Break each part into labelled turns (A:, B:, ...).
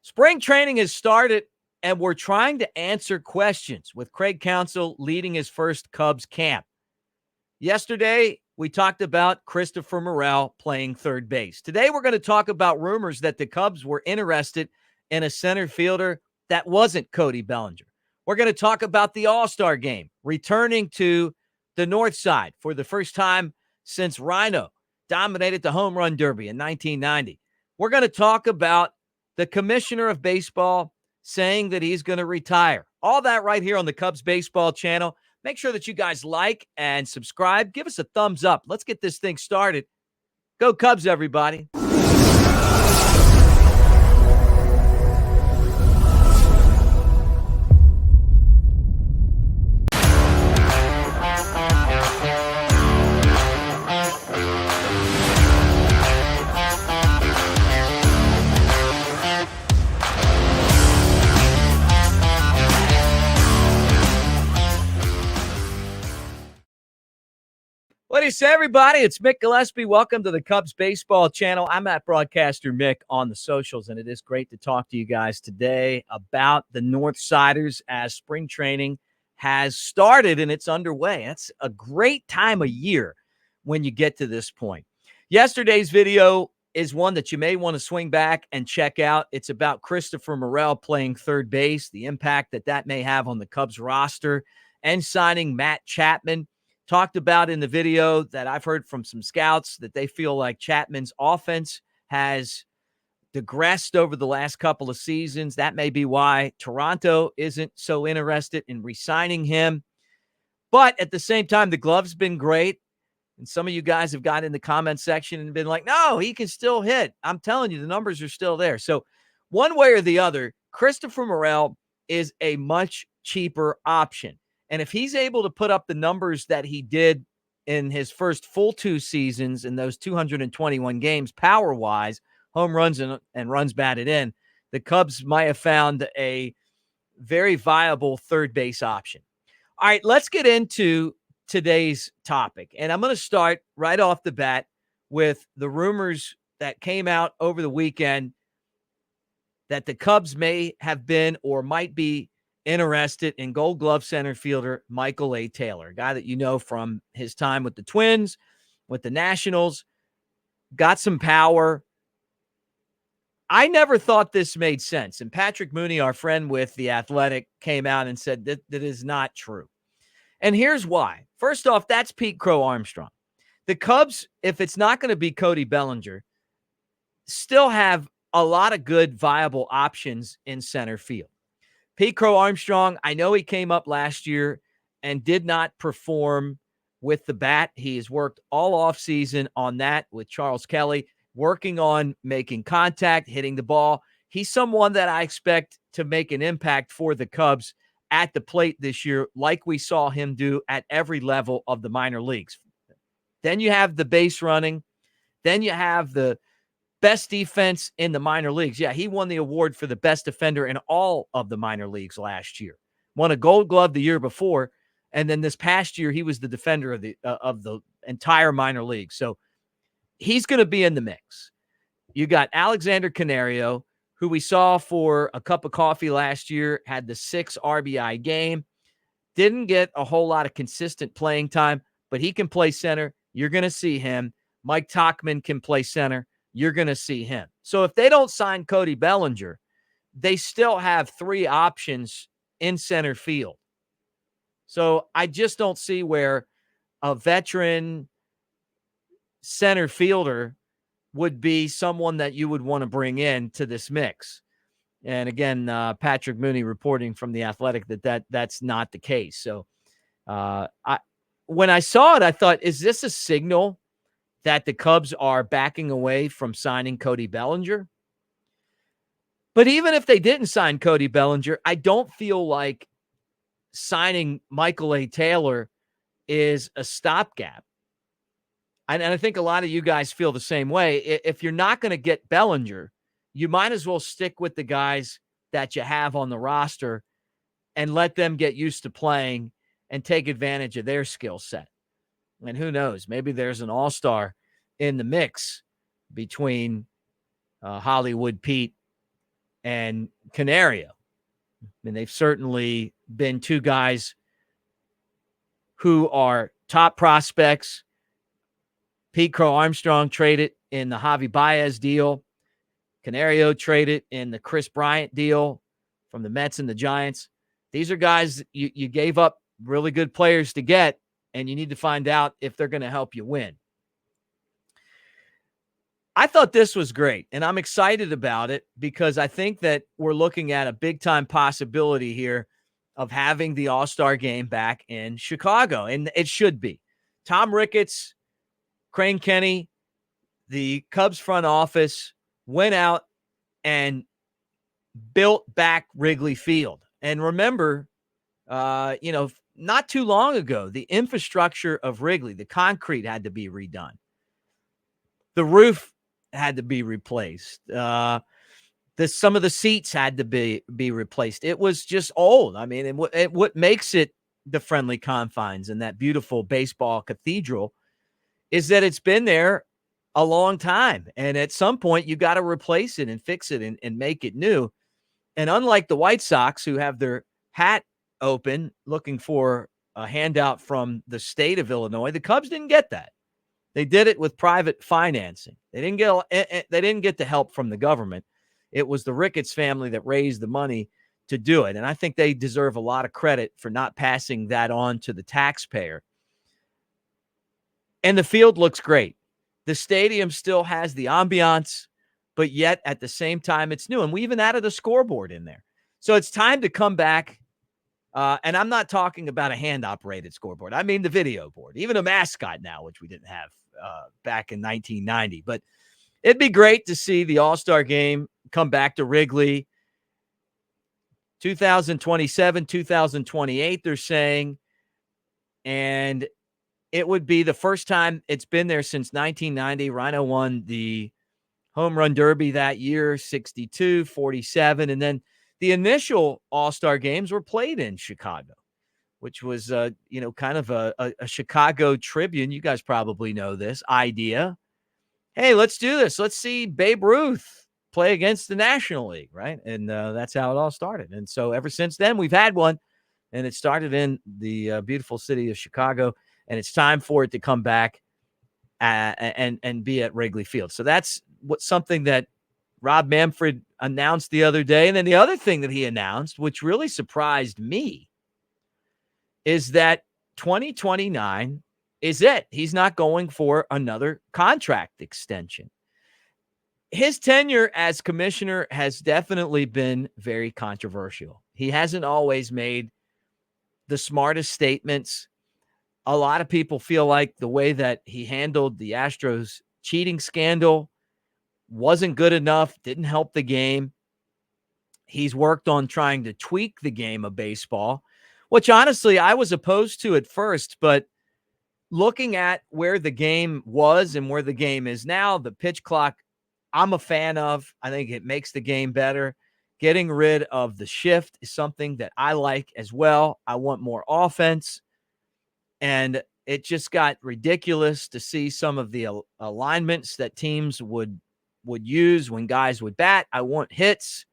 A: Spring training has started, and we're trying to answer questions with Craig Counsell leading his first Cubs camp. Yesterday, we talked about Christopher Morel playing third base. Today, we're going to talk about rumors that the Cubs were interested in a center fielder that wasn't Cody Bellinger. We're going to talk about the AllStar Game, returning to the North Side for the first time since Rhino dominated the Home Run Derby in 1990. We're going to talk about the commissioner of baseball saying that he's going to retire. All that right here on the Cubs Baseball channel. Make sure that you guys like and subscribe. Give us a thumbs up. Let's get this thing started. Go Cubs, everybody. What do you say, everybody? It's Mick Gillispie. Welcome to the Cubs Baseball channel. I'm at Broadcaster Mick on the socials, and it is great to talk to you guys today about the Northsiders as spring training has started and it's underway. It's a great time of year when you get to this point. Yesterday's video is one that you may want to swing back and check out. It's about Christopher Morel playing third base, the impact that may have on the Cubs roster, and signing Matt Chapman. Talked about in the video that I've heard from some scouts that they feel like Chapman's offense has digressed over the last couple of seasons. That may be why Toronto isn't so interested in re-signing him. But at the same time, the glove's been great. And some of you guys have got in the comment section and been like, no, he can still hit. I'm telling you, the numbers are still there. So one way or the other, Christopher Morel is a much cheaper option. And if he's able to put up the numbers that he did in his first full 2 seasons in those 221 games, power-wise, home runs and runs batted in, the Cubs might have found a very viable third base option. All right, let's get into today's topic. And I'm going to start right off the bat with the rumors that came out over the weekend that the Cubs may have been or might be interested in Gold Glove center fielder Michael A. Taylor, a guy that you know from his time with the Twins, with the Nationals, got some power. I never thought this made sense. And Patrick Mooney, our friend with The Athletic, came out and said that is not true. And here's why. First off, that's Pete Crow-Armstong. The Cubs, if it's not going to be Cody Bellinger, still have a lot of good, viable options in center field. Pete Crow-Armstong, I know he came up last year and did not perform with the bat. He has worked all offseason on that with Charles Kelly, working on making contact, hitting the ball. He's someone that I expect to make an impact for the Cubs at the plate this year, like we saw him do at every level of the minor leagues. Then you have the base running. Then you have the best defense in the minor leagues. Yeah, he won the award for the best defender in all of the minor leagues last year. Won a Gold Glove the year before, and then this past year he was the defender of the entire minor league. So he's going to be in the mix. You got Alexander Canario, who we saw for a cup of coffee last year, had the 6 RBI game. Didn't get a whole lot of consistent playing time, but he can play center. You're going to see him. Mike Tauchman can play center. You're going to see him. So if they don't sign Cody Bellinger, they still have 3 options in center field. So I just don't see where a veteran center fielder would be someone that you would want to bring in to this mix. And again, Patrick Mooney reporting from The Athletic that's not the case. So when I saw it, I thought, is this a signal that the Cubs are backing away from signing Cody Bellinger? But even if they didn't sign Cody Bellinger, I don't feel like signing Michael A. Taylor is a stopgap. And I think a lot of you guys feel the same way. If you're not going to get Bellinger, you might as well stick with the guys that you have on the roster and let them get used to playing and take advantage of their skill set. And who knows, maybe there's an all-star in the mix between Hollywood Pete and Canario. I mean, they've certainly been two guys who are top prospects. Pete Crow-Armstong traded in the Javi Baez deal. Canario traded in the Chris Bryant deal from the Mets and the Giants. These are guys you gave up really good players to get, and you need to find out if they're going to help you win. I thought this was great, and I'm excited about it because I think that we're looking at a big-time possibility here of having the All-Star Game back in Chicago, and it should be. Tom Ricketts, Crane Kenny, the Cubs front office went out and built back Wrigley Field. And remember, not too long ago, the infrastructure of Wrigley, the concrete had to be redone. The roof had to be replaced. Some of the seats had to be replaced. It was just old. I mean, and what makes it the friendly confines and that beautiful baseball cathedral is that it's been there a long time. And at some point, you got to replace it and fix it and make it new. And unlike the White Sox, who have their hat open looking for a handout from the state of Illinois, the Cubs didn't get that. They did it with private financing. They didn't get the help from the government. It was the Ricketts family that raised the money to do it. And I think they deserve a lot of credit for not passing that on to the taxpayer. And the field looks great. The stadium still has the ambiance, but yet at the same time, it's new. And we even added a scoreboard in there. So it's time to come back. And I'm not talking about a hand-operated scoreboard. I mean the video board, even a mascot now, which we didn't have back in 1990. But it'd be great to see the All-Star Game come back to Wrigley. 2027, 2028, they're saying. And it would be the first time it's been there since 1990. Rhino won the Home Run Derby that year, 62, 47. And then the initial All-Star games were played in Chicago, which was, kind of a Chicago Tribune. You guys probably know this idea. Hey, let's do this. Let's see Babe Ruth play against the National League, right? And that's how it all started. And so ever since then, we've had one, and it started in the beautiful city of Chicago, and it's time for it to come back and be at Wrigley Field. So that's something that Rob Manfred announced the other day. And then the other thing that he announced, which really surprised me, is that 2029 is it. He's not going for another contract extension. His tenure as commissioner has definitely been very controversial. He hasn't always made the smartest statements. A lot of people feel like the way that he handled the Astros cheating scandal wasn't good enough, didn't help the game. He's worked on trying to tweak the game of baseball, which honestly I was opposed to at first, but looking at where the game was and where the game is now, the pitch clock, I'm a fan of. I think it makes the game better. Getting rid of the shift is something that I like as well. I want more offense. And it just got ridiculous to see some of the alignments that teams would use when guys would bat. I want hits.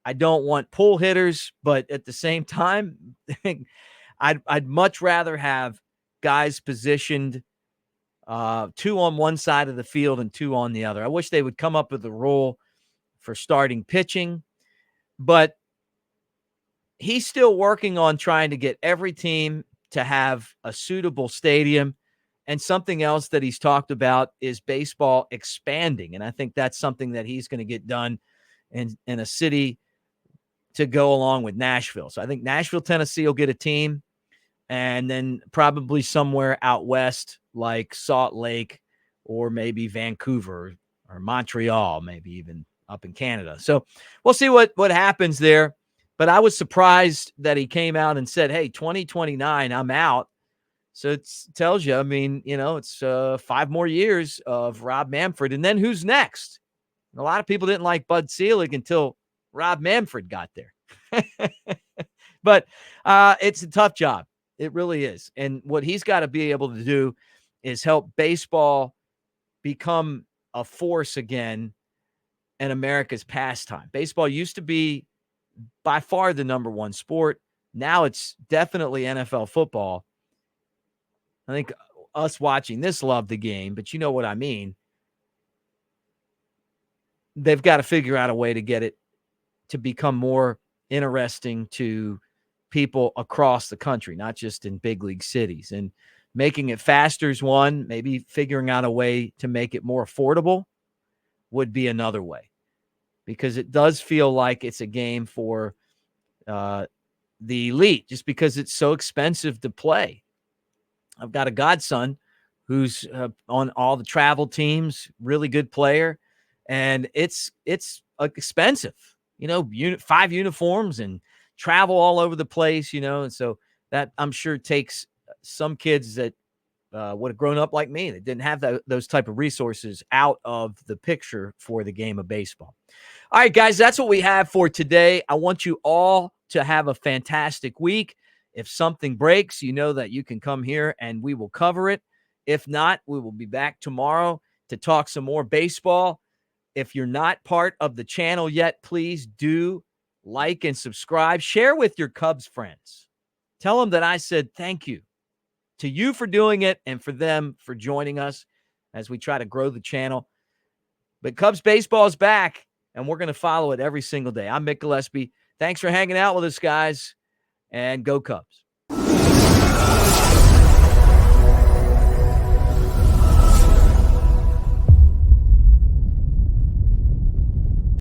A: I don't want pull hitters, but at the same time, I'd much rather have guys positioned 2 on one side of the field and 2 on the other. I wish they would come up with a rule for starting pitching, but he's still working on trying to get every team to have a suitable stadium. And something else that he's talked about is baseball expanding. And I think that's something that he's going to get done in a city to go along with Nashville. So I think Nashville, Tennessee will get a team, and then probably somewhere out west like Salt Lake or maybe Vancouver or Montreal, maybe even up in Canada. So we'll see what happens there. But I was surprised that he came out and said, hey, 2029, I'm out. So it tells you, I mean, it's 5 more years of Rob Manfred. And then who's next? And a lot of people didn't like Bud Selig until Rob Manfred got there. But it's a tough job. It really is. And what he's got to be able to do is help baseball become a force again and America's pastime. Baseball used to be by far the number one sport. Now it's definitely NFL football. I think us watching this love the game, but you know what I mean. They've got to figure out a way to get it to become more interesting to people across the country, not just in big league cities. And making it faster is one, maybe figuring out a way to make it more affordable would be another way, because it does feel like it's a game for the elite just because it's so expensive to play. I've got a godson who's on all the travel teams, really good player, and it's expensive. 5 uniforms and travel all over the place, and so that I'm sure takes some kids that would have grown up like me that didn't have those type of resources out of the picture for the game of baseball. All right, guys, that's what we have for today. I want you all to have a fantastic week. If something breaks, you know that you can come here and we will cover it. If not, we will be back tomorrow to talk some more baseball. If you're not part of the channel yet, please do like and subscribe. Share with your Cubs friends. Tell them that I said thank you to you for doing it and for them for joining us as we try to grow the channel. But Cubs baseball is back, and we're going to follow it every single day. I'm Mick Gillispie. Thanks for hanging out with us, guys, and go Cubs.